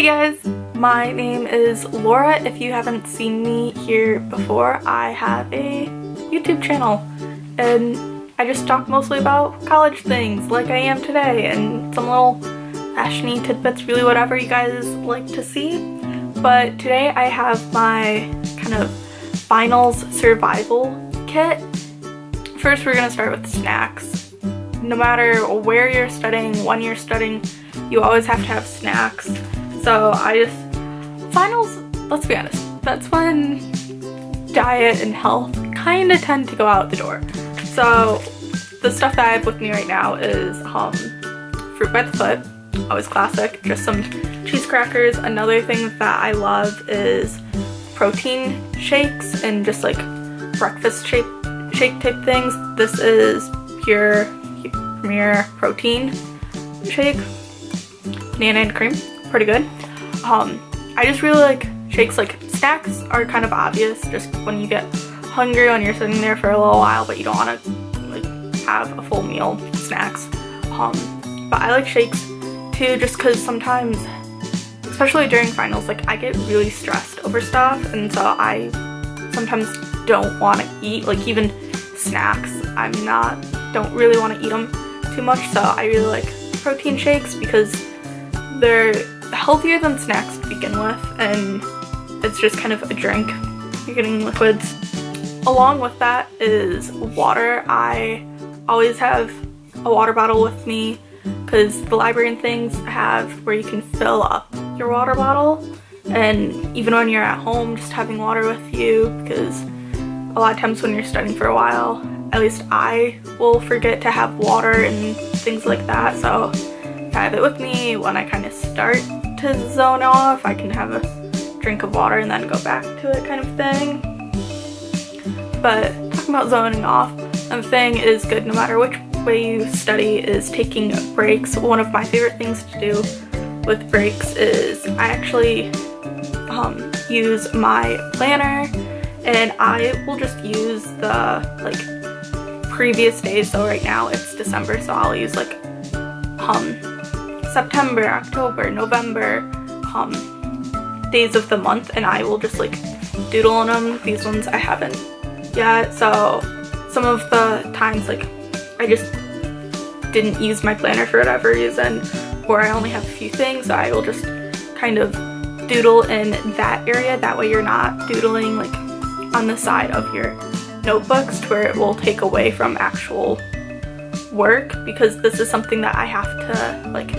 guys, my name is Laura. If you haven't seen me here before, I have a YouTube channel and I just talk mostly about college things like I am today and some little fashion-y tidbits, really whatever you guys like to see. But today I have my kind of finals survival kit. First we're gonna start with snacks. No matter where you're studying, when you're studying, you always have to have snacks. So finals, let's be honest, that's when diet and health kind of tend to go out the door. So the stuff that I have with me right now is fruit by the foot, always classic, just some cheese crackers. Another thing that I love is protein shakes and just like breakfast shake type things. This is Premier protein shake, banana and cream, pretty good. I just really like shakes. Like snacks are kind of obvious, just when you get hungry when you're sitting there for a little while but you don't want to like have a full meal, snacks. But I like shakes too, just because sometimes, especially during finals, like I get really stressed over stuff, and so I sometimes don't want to eat, like even snacks, don't really want to eat them too much. So I really like protein shakes because they're healthier than snacks to begin with, and it's just kind of a drink. You're getting liquids. Along with that is water. I always have a water bottle with me because the library and things have where you can fill up your water bottle, and even when you're at home, just having water with you, because a lot of times when you're studying for a while, at least I will forget to have water and things like that. So I have it with me when I kind of start to zone off. I can have a drink of water and then go back to it, kind of thing. But talking about zoning off, the thing is good no matter which way you study is taking breaks. One of my favorite things to do with breaks is I actually use my planner, and I will just use the like previous days. So right now it's December, so I'll use like September, October, November days of the month, and I will just like doodle on them. These ones I haven't yet, so some of the times like I just didn't use my planner for whatever reason, or I only have a few things, so I will just kind of doodle in that area. That way you're not doodling like on the side of your notebooks to where it will take away from actual work, because this is something that I have to like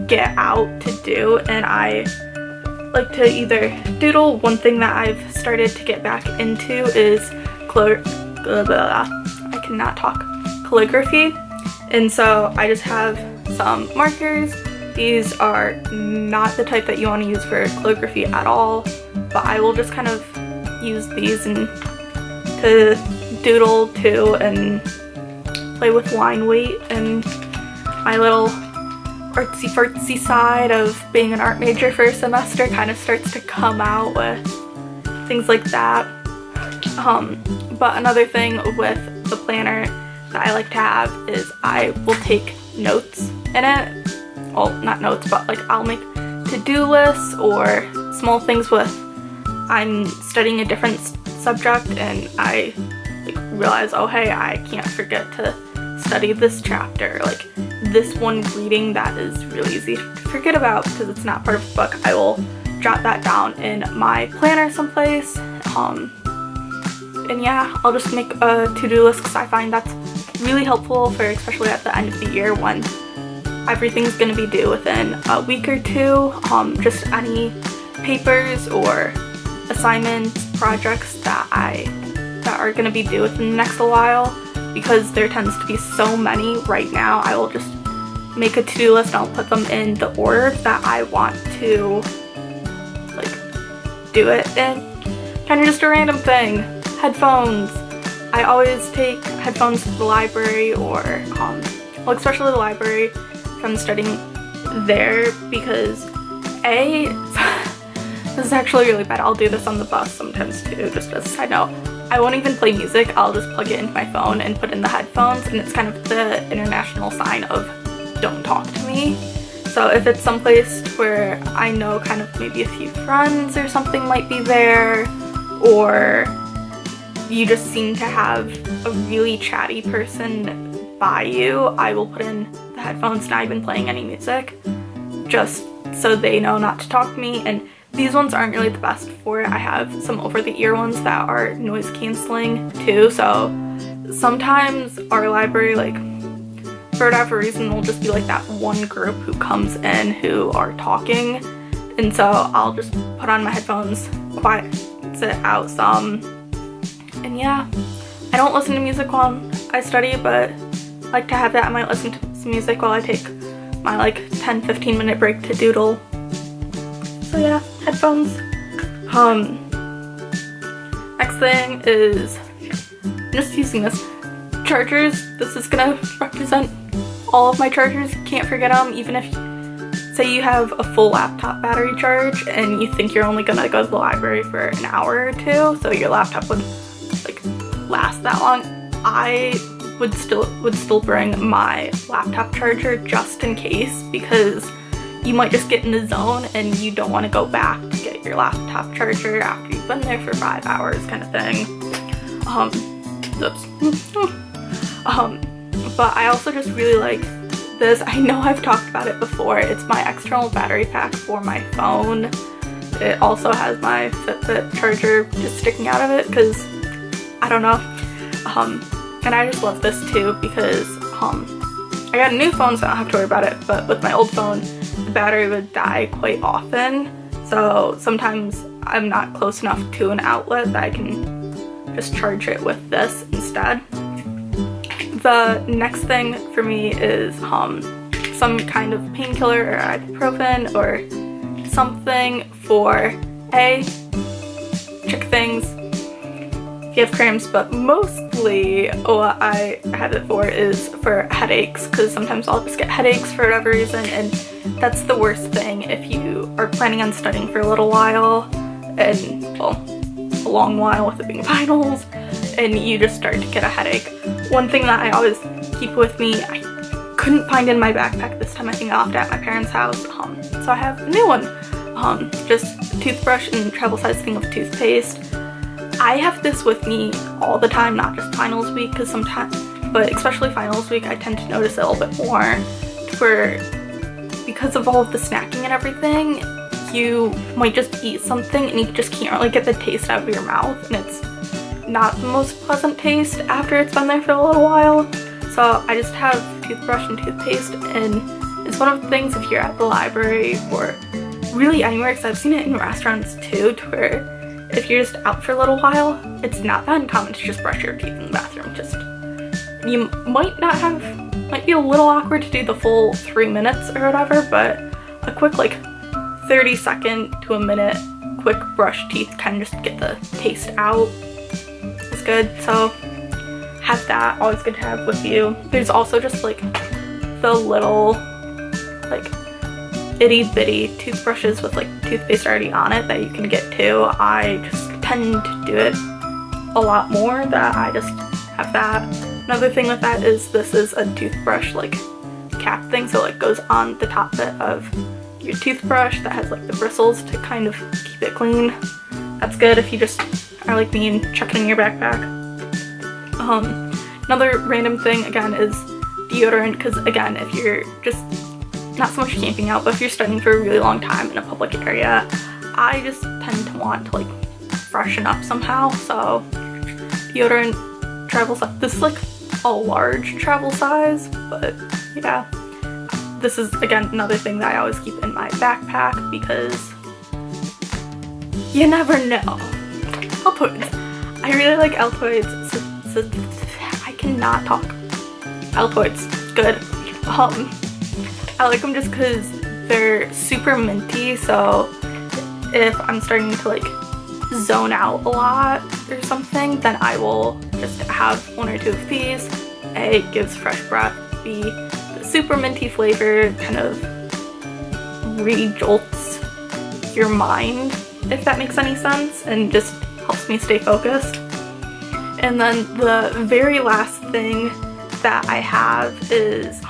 get out to do, and I like to either doodle. One thing that I've started to get back into is I cannot talk, calligraphy, and so I just have some markers. These are not the type that you want to use for calligraphy at all, but I will just kind of use these and to doodle too and play with line weight, and my little artsy-fartsy side of being an art major for a semester kind of starts to come out with things like that. But another thing with the planner that I like to have is I will take notes in it. Well, not notes, but like I'll make to-do lists or small things with, I'm studying a different subject and I like realize, oh hey, I can't forget to study this chapter, like this one reading that is really easy to forget about because it's not part of the book. I will jot that down in my planner someplace, and yeah, I'll just make a to-do list because I find that's really helpful for especially at the end of the year when everything's gonna be due within a week or two. Just any papers or assignments, projects that are gonna be due within the next while, because there tends to be so many right now. I will just make a to-do list and I'll put them in the order that I want to like do it in. Kind of just a random thing. Headphones. I always take headphones to the library, or well, especially the library if I'm studying there, because this is actually really bad. I'll do this on the bus sometimes too, just as a side note. I won't even play music. I'll just plug it into my phone and put in the headphones, and it's kind of the international sign of don't talk to me. So if it's someplace where I know kind of maybe a few friends or something might be there, or you just seem to have a really chatty person by you, I will put in the headphones, not even playing any music, just so they know not to talk to me. And these ones aren't really the best for it. I have some over-the-ear ones that are noise canceling too, so sometimes our library, like, for whatever reason, will just be like that one group who comes in who are talking, and so I'll just put on my headphones, quiet it out some, and yeah. I don't listen to music while I study, but I like to have that. I might listen to some music while I take my like 10-15 minute break to doodle. So yeah, headphones. Next thing is, I'm just using this. Chargers. This is gonna represent all of my chargers. Can't forget them, even if, say you have a full laptop battery charge and you think you're only gonna go to the library for an hour or two, so your laptop would like last that long. I would still bring my laptop charger just in case, because you might just get in the zone and you don't want to go back to get your laptop charger after you've been there for 5 hours kind of thing. But I also just really like this. I know I've talked about it before. It's my external battery pack for my phone. It also has my Fitbit charger just sticking out of it because I don't know. And I just love this too because I got a new phone, so I don't have to worry about it, but with my old phone the battery would die quite often, so sometimes I'm not close enough to an outlet that I can just charge it with this instead. The next thing for me is some kind of painkiller or ibuprofen or something for check things if you have cramps, but mostly what I have it for is for headaches, because sometimes I'll just get headaches for whatever reason, and that's the worst thing if you are planning on studying for a little while, and well, a long while with it being finals, and you just start to get a headache. One thing that I always keep with me, I couldn't find in my backpack this time. I think I left it at my parents' house, so I have a new one. Just a toothbrush and travel size thing of toothpaste. I have this with me all the time, not just finals week, because sometimes, but especially finals week, I tend to notice it a little bit more, where because of all of the snacking and everything, you might just eat something and you just can't really get the taste out of your mouth, and it's not the most pleasant taste after it's been there for a little while. So I just have toothbrush and toothpaste, and it's one of the things if you're at the library or really anywhere, because I've seen it in restaurants too, to where if you're just out for a little while, it's not that uncommon to just brush your teeth in the bathroom. Just, you might be a little awkward to do the full 3 minutes or whatever, but a quick like 30-second to a minute quick brush teeth kind of just get the taste out. It's good, so have that, always good to have with you. There's also just like the little like itty bitty toothbrushes with like toothpaste already on it that you can get too. I just tend to do it a lot more, that I just have that. Another thing with that is this is a toothbrush like cap thing, so it goes on the top bit of your toothbrush that has like the bristles to kind of keep it clean. That's good if you just are like me and chuck it in your backpack. Another random thing again is deodorant, because again, if you're just not so much camping out, but if you're studying for a really long time in a public area, I just tend to want to like freshen up somehow, so deodorant, travel size. This is like a large travel size, but yeah. This is again another thing that I always keep in my backpack because you never know. Altoids. I really like Altoids. So I cannot talk. Altoids. Good. I like them just because they're super minty, so if I'm starting to like zone out a lot or something, then I will just have 1 or 2 of these. A, it gives fresh breath. B, the super minty flavor kind of re-jolts your mind, if that makes any sense, and just helps me stay focused. And then the very last thing that I have is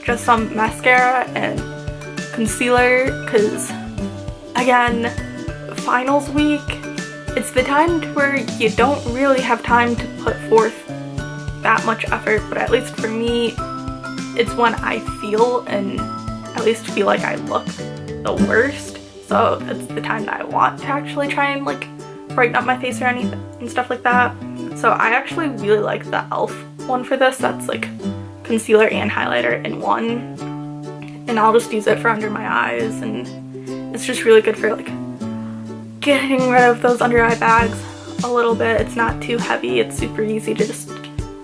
just some mascara, and concealer, because again, finals week, it's the time where you don't really have time to put forth that much effort, but at least for me, it's when I feel and at least feel like I look the worst. So it's the time that I want to actually try and like brighten up my face or anything and stuff like that. So I actually really like the e.l.f. one for this. That's like concealer and highlighter in one. And I'll just use it for under my eyes, and it's just really good for like getting rid of those under eye bags a little bit. It's not too heavy. It's super easy to just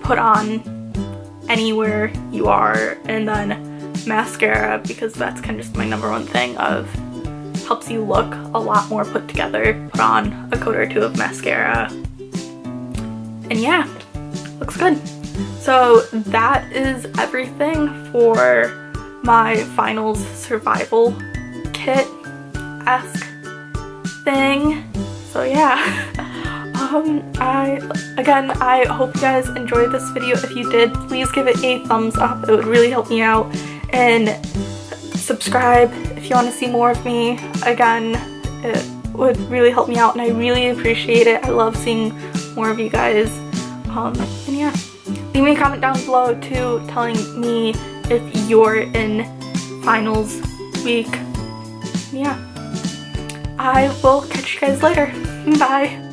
put on anywhere you are. And then mascara, because that's kind of just my number one thing, of helps you look a lot more put together. Put on a coat or two of mascara and yeah, looks good. So that is everything for my finals survival kit-esque thing. So yeah, I hope you guys enjoyed this video. If you did, please give it a thumbs up. It would really help me out. And subscribe if you want to see more of me. Again, it would really help me out and I really appreciate it. I love seeing more of you guys. And yeah, leave me a comment down below too, telling me if you're in finals week. Yeah, I will catch you guys later. Bye.